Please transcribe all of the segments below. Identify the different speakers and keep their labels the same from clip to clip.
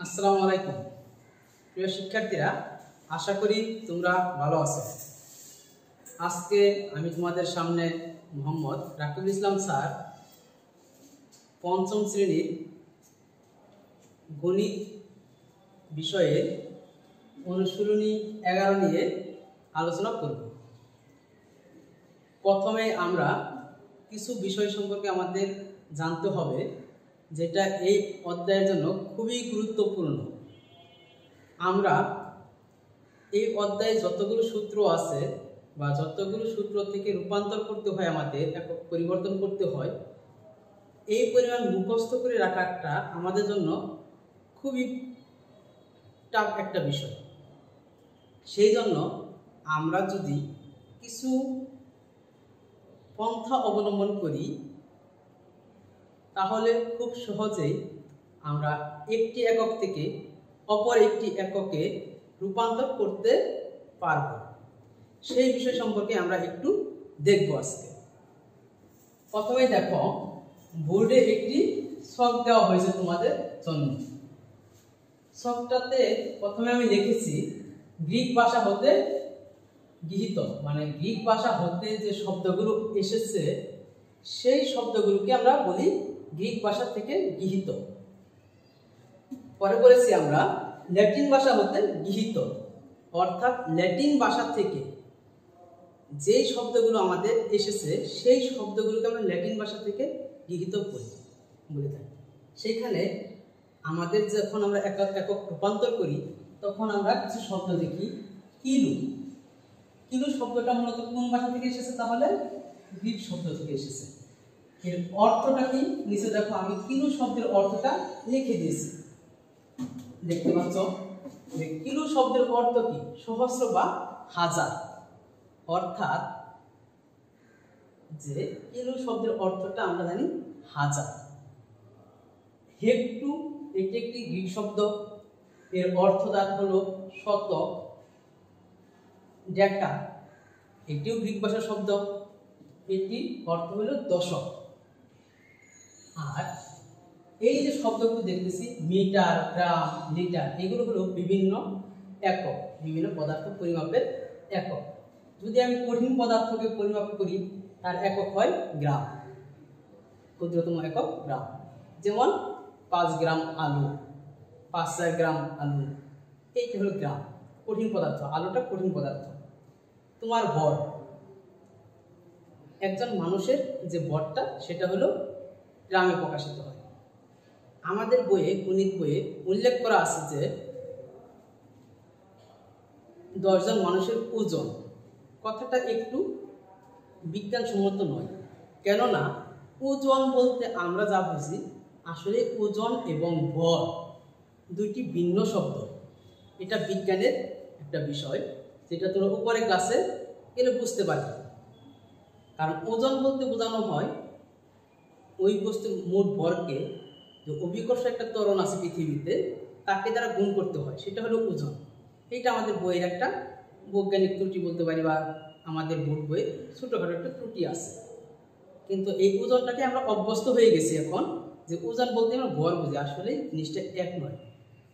Speaker 1: আসসালামু আলাইকুম প্রিয় শিক্ষার্থীরা, আশা করি তোমরা ভালো আছো। আজকে আমি তোমাদের সামনে মোহাম্মদ রাকিবুল ইসলাম স্যার পঞ্চম শ্রেণীর গণিত বিষয়ে অনুশীলনী 11 নিয়ে আলোচনা করব। প্রথমে আমরা কিছু বিষয় সম্পর্কে আমাদের জানতে হবে, যেটা এই অধ্যায়ের জন্য খুবই গুরুত্বপূর্ণ। আমরা এই অধ্যায়ে যতগুলো সূত্র আছে বা যতগুলো সূত্র থেকে রূপান্তর করতে হয়, আমাদের একক পরিবর্তন করতে হয়, এই পরিমাণ মুখস্থ করে রাখাটা আমাদের জন্য খুবই টাফ একটা বিষয়। সেই জন্য আমরা যদি কিছু পন্থা অবলম্বন করি, তাহলে খুব সহজেই আমরা একটি একক থেকে অপর একটি এককে রূপান্তর করতে পারব। সেই বিষয় সম্পর্কে আমরা একটু দেখব আজকে। প্রথমে দেখো, বোর্ডে একটি ছক দেওয়া হয়েছে তোমাদের জন্য। ছকটাতে প্রথমে আমি লিখেছি গ্রিক ভাষা হতে গৃহীত, মানে গ্রিক ভাষা হতে যে শব্দগুলো এসেছে সেই শব্দগুলোকে আমরা বলি গ্রিক ভাষা থেকে গৃহীত। পরে বলেছি আমরা ল্যাটিন ভাষা হতে গৃহীত, অর্থাৎ ল্যাটিন ভাষা থেকে যে শব্দগুলো আমাদের এসেছে সেই শব্দগুলোকে আমরা ল্যাটিন ভাষা থেকে গৃহীত বলে থাকি। সেখানে আমাদের যখন আমরা একক একক রূপান্তর করি, তখন আমরা কিছু শব্দ দেখি। কিলো, কিলো শব্দটা মূলত কোন ভাষা থেকে এসেছে? তাহলে গ্রিক শব্দ থেকে এসেছে। এর অর্থটা কি? নিচে দেখো, আমি কিলো শব্দের অর্থটা লিখে দিয়েছি, দেখতে পাচ্ছ যে কিলো শব্দের অর্থ কি? সহস্র বা হাজার। অর্থাৎ যে কিলো শব্দের অর্থটা আমরা জানি হাজার। হেক্টু এটি একটি গ্রিক শব্দ, এর অর্থদান হলো শতক। ডেকা এটিও গ্রিক ভাষার শব্দ, এটি অর্থ হলো দশক। আর এই যে শব্দগুলো দেখতেছি, মিটার, গ্রাম, লিটার, এগুলো হলো বিভিন্ন একক, বিভিন্ন পদার্থ পরিমাপের একক। যদি আমি কঠিন পদার্থকে পরিমাপ করি, তার একক হয় গ্রাম, ক্ষুদ্রতম একক গ্রাম। যেমন 5 গ্রাম আলু, 500 গ্রাম আলু, এইটা হলো গ্রাম, কঠিন পদার্থ। আলুটা কঠিন পদার্থ। তোমার ভর, একজন মানুষের যে ভরটা, সেটা হলো গ্রামে প্রকাশিত হয়। আমাদের বইয়ে, গণিত বইয়ে উল্লেখ করা আছে যে 10 জন মানুষের ওজন। কথাটা একটু বিজ্ঞানসম্মত নয়, কেননা ওজন বলতে আমরা যা বুঝি, আসলে ওজন এবং ভর দুইটি ভিন্ন শব্দ। এটা বিজ্ঞানের একটা বিষয়, যেটা তোমরা উপরে ক্লাসে গেলে বুঝতে পারবে। কারণ ওজন বলতে বোঝানো হয় ওই বস্তুর মোট ভরকে, যে অভিকর্ষ একটা ত্বরণ আছে পৃথিবীতে, তাকে দ্বারা গুণ করতে হয়, সেটা হলো ওজন। এইটা আমাদের বইয়ের একটা বৈজ্ঞানিক ত্রুটি বলতে পারি, বা আমাদের বোর্ড বইয়ে ছোটোখাটো একটা ত্রুটি আছে। কিন্তু এই ওজনটাকে আমরা অভ্যস্ত হয়ে গেছি এখন, যে ওজন বলতে আমরা ভর বুঝি। আসলে জিনিসটা এক নয়।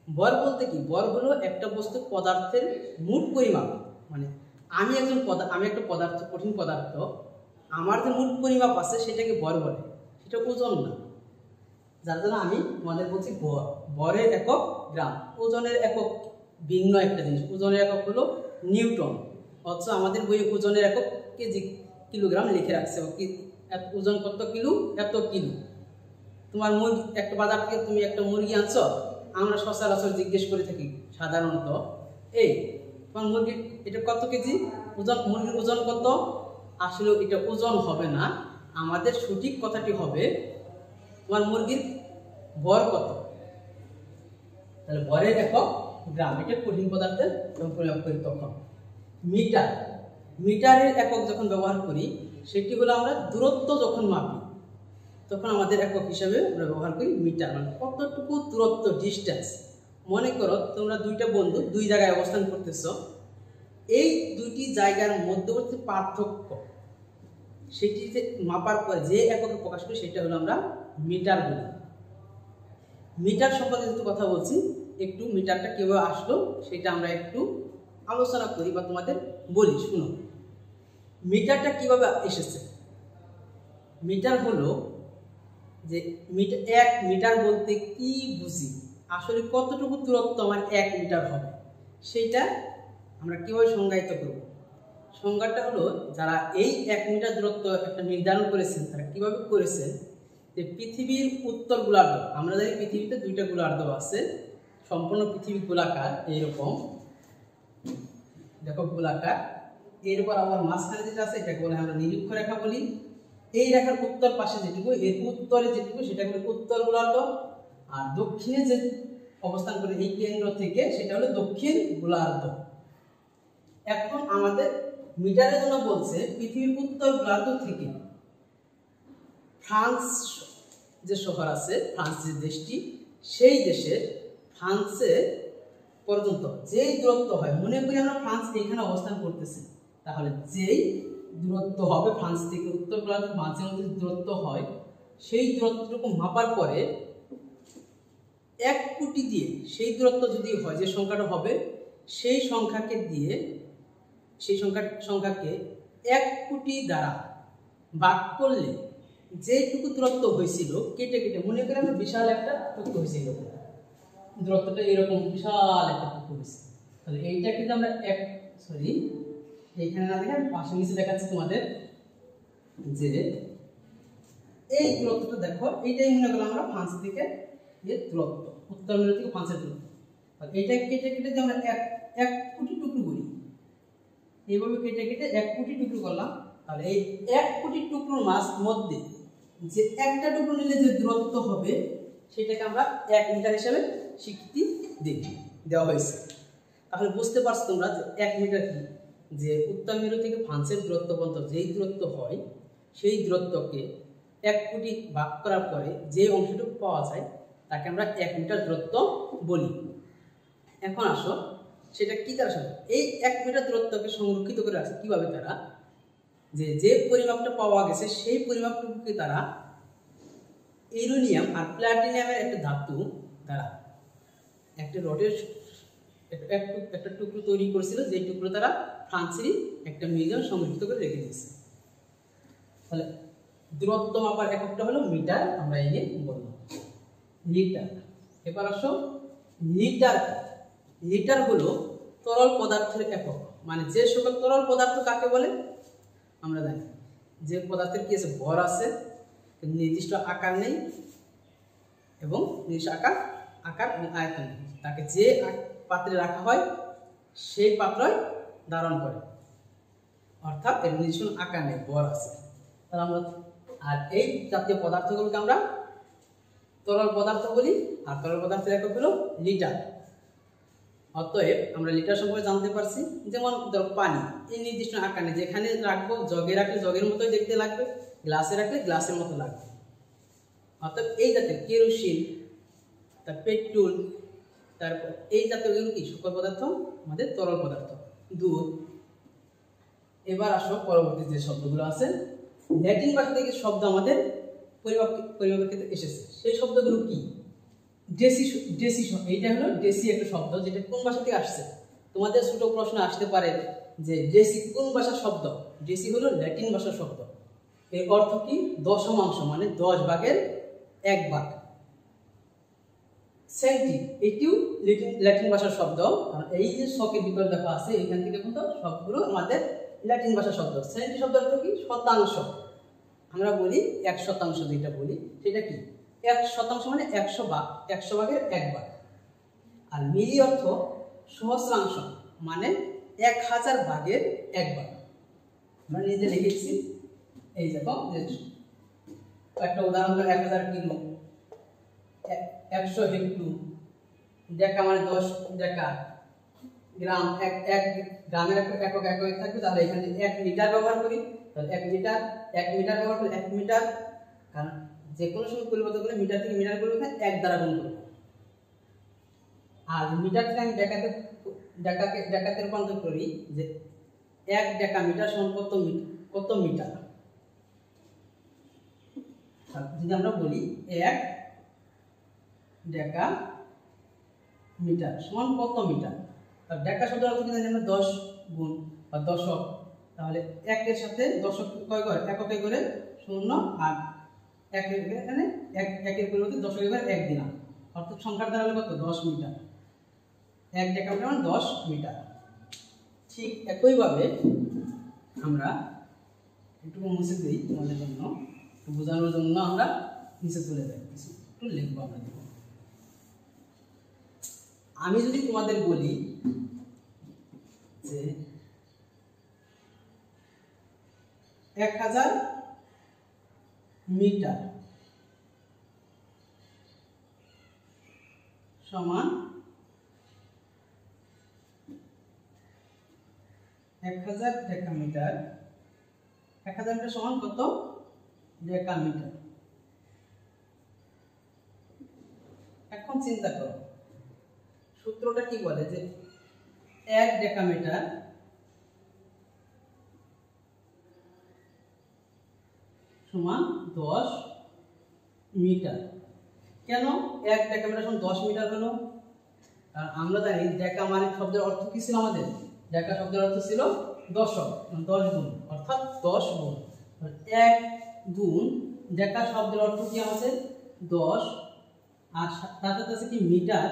Speaker 1: ভর বলতে কি? ভর হলো একটা বস্তুর পদার্থের মোট পরিমাপ। মানে আমি একটা পদার্থ, কঠিন পদার্থ, আমার যে মোট পরিমাপ আছে সেটাকে ভর বলে, সেটা ওজন না। যার জন্য আমি তোমাদের বলছি ভর। ভরের একক গ্রাম, ওজনের একক ভিন্ন একটা জিনিস। ওজনের একক হলো নিউটন, অথচ আমাদের বইয়ে ওজনের একক কেজি, কিলোগ্রাম লিখে রাখছে। ওজন কত কিলো, এত কিলো। তোমার মুরগি, একটা বাজার থেকে তুমি একটা মুরগি আনছো, আমরা সচরাচর জিজ্ঞেস করে থাকি সাধারণত, এই তোমার মুরগি এটা কত কেজি ওজন, মুরগির ওজন কত? আসলে এটা ওজন হবে না, আমাদের সঠিক কথাটি হবে তোমার মুরগির ভর কত। তাহলে ভরের একক গ্রাম, এটা কঠিন পদার্থের প্রয়োগ করি। তখন মিটার, মিটারের একক যখন ব্যবহার করি, সেটি হলো আমরা দূরত্ব যখন মাপি, তখন আমাদের একক হিসাবে আমরা ব্যবহার করি মিটার। মানে কতটুকু দূরত্ব, ডিস্টেন্স। মনে করো তোমরা দুইটা বন্ধু দুই জায়গায় অবস্থান করতেছ, এই দুইটি জায়গার মধ্যবর্তী পার্থক্য, সেটি যে মাপার পরে যে এককে প্রকাশ করি, সেটা হলো আমরা মিটার বলি। মিটার সম্পর্কে যেহেতু কথা বলছি, একটু মিটারটা কীভাবে আসলো সেটা আমরা একটু আলোচনা করি বা তোমাদের বলি, শুনো। মিটারটা কিভাবে এসেছে? মিটার হলো যে এক মিটার বলতে কি বুঝি, আসলে কতটুকু দূরত্ব আমার 1 মিটার হবে, সেটা আমরা কীভাবে সংজ্ঞায়িত করব। সংজ্ঞাটা হলো, যারা এই 1 মিটার দূরত্ব একটা নির্ধারণ করেছেন তারা কিভাবে করেছেন, যে পৃথিবীর উত্তর গোলার্ধ, আমরা জানি পৃথিবীতে 2টা গোলার্ধ আছে, সম্পূর্ণ পৃথিবী গোলাকার, এইরকম দেখো গোলাকার। এরপর আবার মাঝখানে যেটা আছে এটাকে বলে আমরা নিরীক্ষ রেখা বলি। এই রেখার উত্তর পাশে যেটুকু, এর উত্তরে যেটুকু সেটা হলো উত্তর গোলার্ধ, আর দক্ষিণে যে অবস্থান করে এই কেন্দ্র থেকে সেটা হলো দক্ষিণ গোলার্ধ। এখন আমাদের মিটারের জন্য বলছে পৃথিবীর উত্তর গোলার্ধ থেকে ফ্রান্স যে শহর আছে, ফ্রান্স যে দেশটি, সেই দেশের ফ্রান্সের পর্যন্ত যেই দূরত্ব হয়, মনে করি আমরা ফ্রান্স এখানে অবস্থান করতেছি, তাহলে যেই দূরত্ব হবে ফ্রান্স থেকে উত্তর গোলার্ধের মাঝে মধ্যে দূরত্ব হয়, সেই দূরত্বটুকু মাপার পরে 1 কোটি দিয়ে সেই দূরত্ব যদি হয়, যে সংখ্যাটা হবে সেই সংখ্যাকে দিয়ে, সেই সংখ্যাকে 1 কোটি দ্বারা ভাগ করলে যেটুকু দূরত্ব হয়েছিল কেটে কেটে, মনে করি আমরা বিশাল একটা টুকরো হয়েছিল, দূরত্বটা এরকম বিশাল একটা টুকরো হয়েছে, তাহলে এইটা কিন্তু আমরা এইখানে না দেখে আমি পাশে নিচে দেখাচ্ছি তোমাদের, যে এই দূরত্বটা দেখো, এইটাই মনে করলাম আমরা ফ্রান্স থেকে এর দূরত্ব, উত্তর মেরু থেকে ফ্রান্সের দূরত্ব। এইটা কেটে কেটে যে আমরা 1 কোটি টুকরো করি, এইভাবে কেটে কেটে 1 কোটি টুকরো করলাম, তাহলে এই 1 কোটি টুকরোর মধ্যে যে একটা টুকরো নিলে যে দূরত্ব হবে সেটাকে আমরা 1 মিটার হিসাবে স্বীকৃতি দেওয়া হয়েছে। তাহলে বুঝতে পারছো তোমরা যে 1 মিটার কি, যে উত্তর মেরু থেকে ফ্রান্সের দূরত্ব পর্যন্ত যেই দূরত্ব হয় সেই দূরত্বকে 1 কোটি ভাগ করার পরে যে অংশটুকু পাওয়া যায় তাকে আমরা 1 মিটার দূরত্ব বলি। এখন আসো সেটা কি তারা সাথে এই 1 মিটার দূরত্বকে সংরক্ষিত করে রাখছে কিভাবে, তারা যে পরিমাপটা পাওয়া গেছে সেই পরিমাপটুকুকে তারা ইউরেনিয়াম আর প্লাটিনামের একটা ধাতু দ্বারা একটা রডের একটা টুকরো তৈরি করেছিল, যে টুকরো তারা ফ্রান্সেরই একটা মিউজিয়াম সংরক্ষিত করে রেখে দিয়েছে। তাহলে দূরত্ব মাপার এককটা হলো মিটার, আমরা এই নিয়ে বললাম লিটার। এবার আসো লিটার। লিটার হলো তরল পদার্থের একক, মানে যে সকল তরল পদার্থ কাকে বলে আমরা জানি, যে পদার্থের কি আছে, ভর আছে, নির্দিষ্ট আকার নেই এবং নির্দিষ্ট আকার এবং আয়তন নেই, তাকে যে পাত্রে রাখা হয় সেই পাত্রই ধারণ করে, অর্থাৎ এর নির্দিষ্ট আকার নেই, ভর আছে। তাহলে আমরা আর এই জাতীয় পদার্থগুলোকে আমরা তরল পদার্থ বলি, আর তরল পদার্থের একক হলো লিটার। অতএব আমরা লিটার সম্পর্কে জানতে পারছি, যেমন ধরো পানি, এই নির্দিষ্ট আকার নেই, যেখানে রাখবো, জগে রাখলে জগের মতোই দেখতে লাগবে, গ্লাসে রাখলে গ্লাসের মতো লাগবে। অর্থাৎ এই জাতীয় কেরোসিন, তার পেট্রোল, তারপর এই জাতীয় কি সকল পদার্থ আমাদের তরল পদার্থ, দুধ। এবার আসো পরবর্তী যে শব্দগুলো আছে, ল্যাটিন ভাষা থেকে শব্দ আমাদের পরিমাপের ক্ষেত্রে এসেছে, সেই শব্দগুলো কি, ডেসি। এইটা হলো ডেসি একটা শব্দ, যেটা কোন ভাষা থেকে আসছে, তোমাদের ছোট প্রশ্ন আসতে পারে যে ডেসি কোন ভাষার শব্দ। ডেসি হলো ল্যাটিন ভাষার শব্দ, এর অর্থ কি, দশমাংশ, মানে 10 ভাগের 1 ভাগ। সেন্টি, এটিও ল্যাটিন ভাষার শব্দ, আর এই যে শকের বিকল্প দেখা আছে এখান থেকে কিন্তু সবগুলো আমাদের ল্যাটিন ভাষার শব্দ। সেন্টি শব্দের অর্থ কি, শতাংশ, আমরা বলি 1% যেটা বলি সেটা কি 1% মানে 100 ভাগের 1 ভাগ। আর মিলি অর্থ সহস্রাংশ, মানে 1000 ভাগের 1 ভাগ। আমরা নিজে লিখেছি, এই দেখো একটা উদাহরণ, 1000 কিলো, 100 হেক্টর, ডেকা মানে 10 ডেকা, গ্রাম, এক গ্রামের একক থাকবে, তাহলে এখানে 1 লিটার ব্যবহার করি, তাহলে 1 মিটার ব্যবহার করি, 1 মিটার, কারণ যে কোনো সময় পরিবর্তন করলে মিটার থেকে মিটার পরিবর্তন 1 দ্বারা গুণ করব। আর মিটার থেকে আমি ডেকাতে রূপান্তর করি, যে 1 ডেকা মিটার সমান কত মিটার। যদি আমরা বলি 1 ডেকা মিটার সমান কত মিটার। আর ডেকা শব্দের অর্থ কি জানি আমরা 10 গুণ বা দশক। তাহলে একের সাথে দশক কয় করে এককে করে 0 আর একের এখানে একের পরিবর্তে দশকের করে 1 দিলাম, অর্থাৎ সংখ্যার দ্বারা হলো কত 10 মিটার। 1 ডেকা মিটার মানে 10 মিটার। ঠিক একইভাবে আমরা একটু মুছে দিই তোমাদের জন্য, একটু বোঝানোর জন্য আমরা নিচে তুলে যাচ্ছি, একটু লিখবো আমরা। দেখো আমি যদি তোমাদের বলি যে 1000 মিটার সমান 1000 ডেকা মিটার, 1000 মিটার সমান কত ডেকা মিটার। এখন চিন্তা করো সূত্রটা কি বলে যে 1 ডেকা মিটার সমান 10 মিটার। কেন 1 ডেকা মিটার সমান 10 মিটার হলো? কারণ আমরা জানি ডেকা মানে শব্দের অর্থ কি ছিল আমাদের? ডেকা শব্দের অর্থ ছিল দশক, 10 গুণ, অর্থাৎ 10 গুণ। 1 গুণ ডেকা শব্দের অর্থ কি আমাদের 10, আর তার সাথে আছে কি মিটার,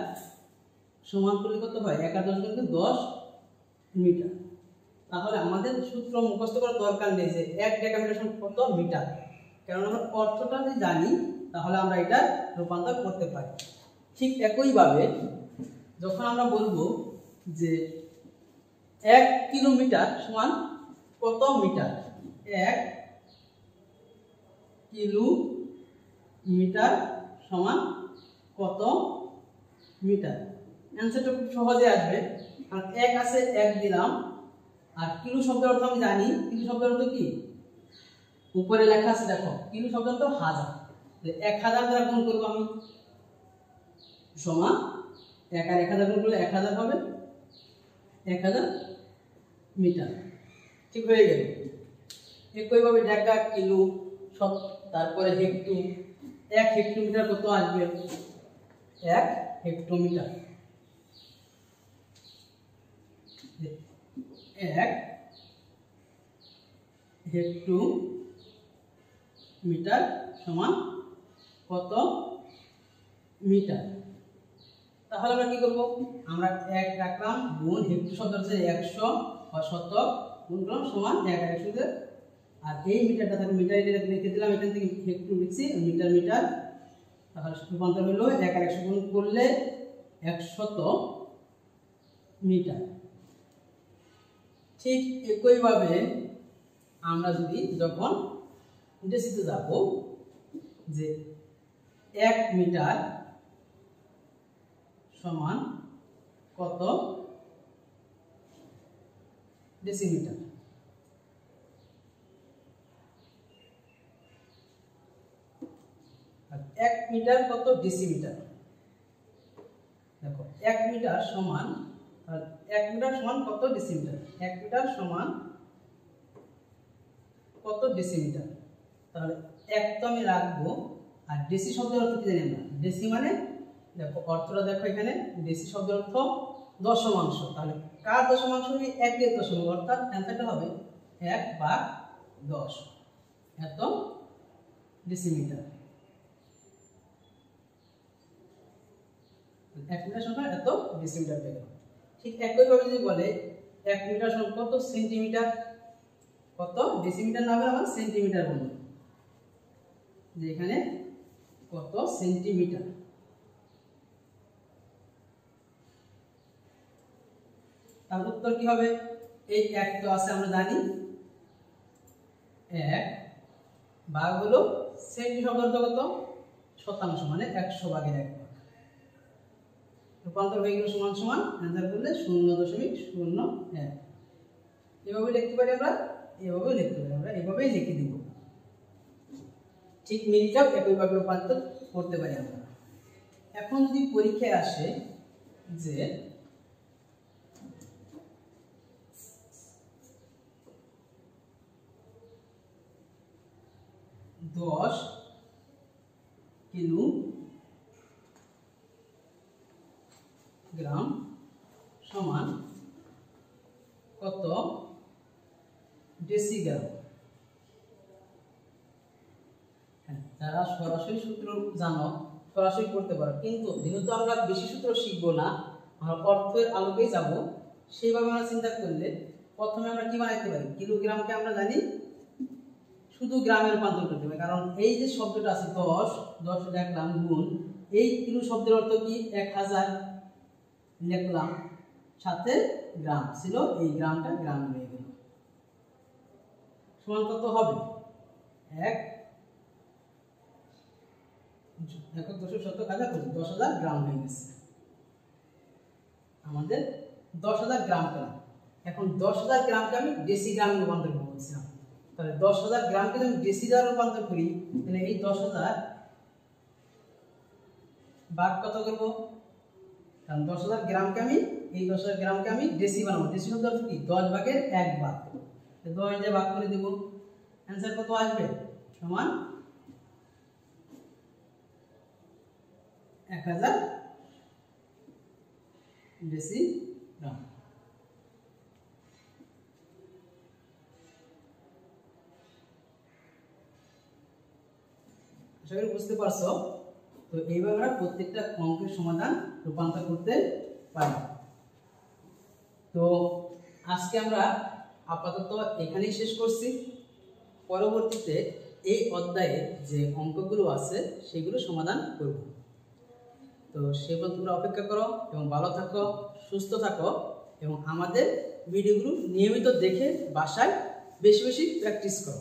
Speaker 1: সমান করলে কত হয় 1 আর 10 গুণ 10 মিটার। তাহলে আমাদের সূত্র মুখস্থ করার দরকার নেই যে 1 ডেকা মিটার সমান কত মিটার, কারণ আমরা অর্থটা যদি জানি তাহলে আমরা এটা রূপান্তর করতে পারি। ঠিক একইভাবে যখন আমরা বলবো যে 1 কিলোমিটার সমান কত মিটার, 1 কিলোমিটার সমান কত মিটার, অ্যান্সারটা খুব সহজে আসবে। কারণ 1 আছে 1 দিলাম, আর কিলো শব্দের অর্থ আমি জানি, কিলো শব্দের অর্থ কি উপরে লেখা আছে, দেখো কিলো শব্দের অর্থ হাজার। 1000 দ্বারা গুণ করবো আমি, সমান 1 আর 1000 গুণ করলে 1000 হবে, 1000 মিটার। ঠিক হয়ে গেল। একইভাবে ডেকা, কিলো সব, তারপরে হেক্টু, 1 হেক্টোমিটার কত আসবে, 1 হেক্টোমিটার, 1 হেক্টোমিটার সমান কত মিটার। তাহলে আমরা কি করব, আমরা 1 রাখলাম গুণ হেক্টর শব্দ হচ্ছে 100 বা শতক, গুণ করলাম সমান 1 আর 100 দের, আর এই মিটারটা থাকে মিটার লিখে দিলাম, এখান থেকে হেক্টর লিখছি মিটার মিটার। তাহলে রূপান্তর হলো 1 আর 100 গুণ করলে 100 মিটার। ঠিক একইভাবে আমরা যদি যখন ডেসিতে যাব যে 1 মিটার সমান কত ডেসিমিটার, 1 মিটার কত ডেসিমিটার। দেখো 1 মিটার সমান, 1 মিটার সমান কত ডেসিমিটার, 1 মিটার সমান কত ডেসিমিটার। তাহলে 1 তো আমি রাখবো, আর ডেসি শব্দের অর্থ কি জানি আমরা, ডেসি মানে দেখো অর্থটা দেখো এখানে, ডেসি শব্দের অর্থ দশমাংশ। তাহলে কার দশমাংশ, 1 এর দশমাংশ, অর্থাৎ অ্যান্সারটা হবে 1/10 এত ডেসিমিটার। 1 মিটার সমান এত ডেসিমিটার পেয়ে গেল। ঠিক একইভাবে যদি বলে 1 মিটার সমান কত সেন্টিমিটার, কত ডেসিমিটার না বলে আমরা সেন্টিমিটার বলবো, যে এখানে কত সেন্টিমিটার। তার উত্তর কি হবে, এই 1 তো আছে আমরা জানি, 1 ভাগ হলো সেন্টি শব্দ অর্থ কত শতাংশ, মানে 100 ভাগের 1 ভাগ। রূপান্তর হয়ে গেল সমান সমান, অ্যান্সার করলে 0.01। এভাবে লিখতে পারি আমরা, এভাবেও লিখতে পারি আমরা, এভাবেই লিখে দিব। ঠিক মিনিটাও একইভাবে রূপান্তর করতে পারি আমরা। এখন যদি পরীক্ষায় আসে যে 10 কিলোমিটার গ্রাম সমান কত ডেসিগ্রাম। হ্যাঁ, যারা সরাসরি সূত্র জানো সরাসরি করতে পারো, কিন্তু যেহেতু আমরা বেশি সূত্র শিখবো না, আমরা অর্থের আলোকেই যাব, সেইভাবে আমরা চিন্তা করলে প্রথমে আমরা কি বানাইতে পারি, কিলোগ্রামকে আমরা জানি শুধু গ্রামে রূপান্তর করতে পারি, কারণ এই যে শব্দটা আছে 10 10 লিখলাম গুণ এই কিলো শব্দের অর্থ কি 1000 লিখলাম, সাথে গ্রাম ছিল, এই গ্রামটা গ্রাম হয়ে গেল, সমান কত হবে 1 একক দশক শতক হাজার 10,000 গ্রাম হয়ে গেছে আমাদের 10,000 গ্রাম পেলাম। এখন 10,000 গ্রামকে আমি ডেসিগ্রামে রূপান্তর করব বলছিলাম, তাহলে 10,000 গ্রামকে যদি আমি ডেসিগ্রামে রূপান্তর করি, তাহলে এই 10,000 ভাগ কত করব, কারণ 10,000 গ্রামকে আমি এই 10,000 গ্রামকে আমি ডেসি বানাবো, ডেসি শব্দ অর্থ কি 10 ভাগের 1 ভাগ, 10 দিয়ে ভাগ করে দেব, অ্যানসার কত আসবে সমান 1000 ডেসিগ্রাম। আশা করি বুঝতে পারছো। তো এইভাবে আমরা প্রত্যেকটা অঙ্কের সমাধান রূপান্তর করতে পারি। তো আজকে আমরা আপাতত এখানেই শেষ করছি, পরবর্তীতে এই অধ্যায়ে যে অঙ্কগুলো আছে সেগুলো সমাধান করব। তো সে পর্যন্ত অপেক্ষা করো এবং ভালো থাকো, সুস্থ থাকো এবং আমাদের ভিডিওগুলো নিয়মিত দেখে বাসায় বেশি বেশি প্র্যাকটিস করো।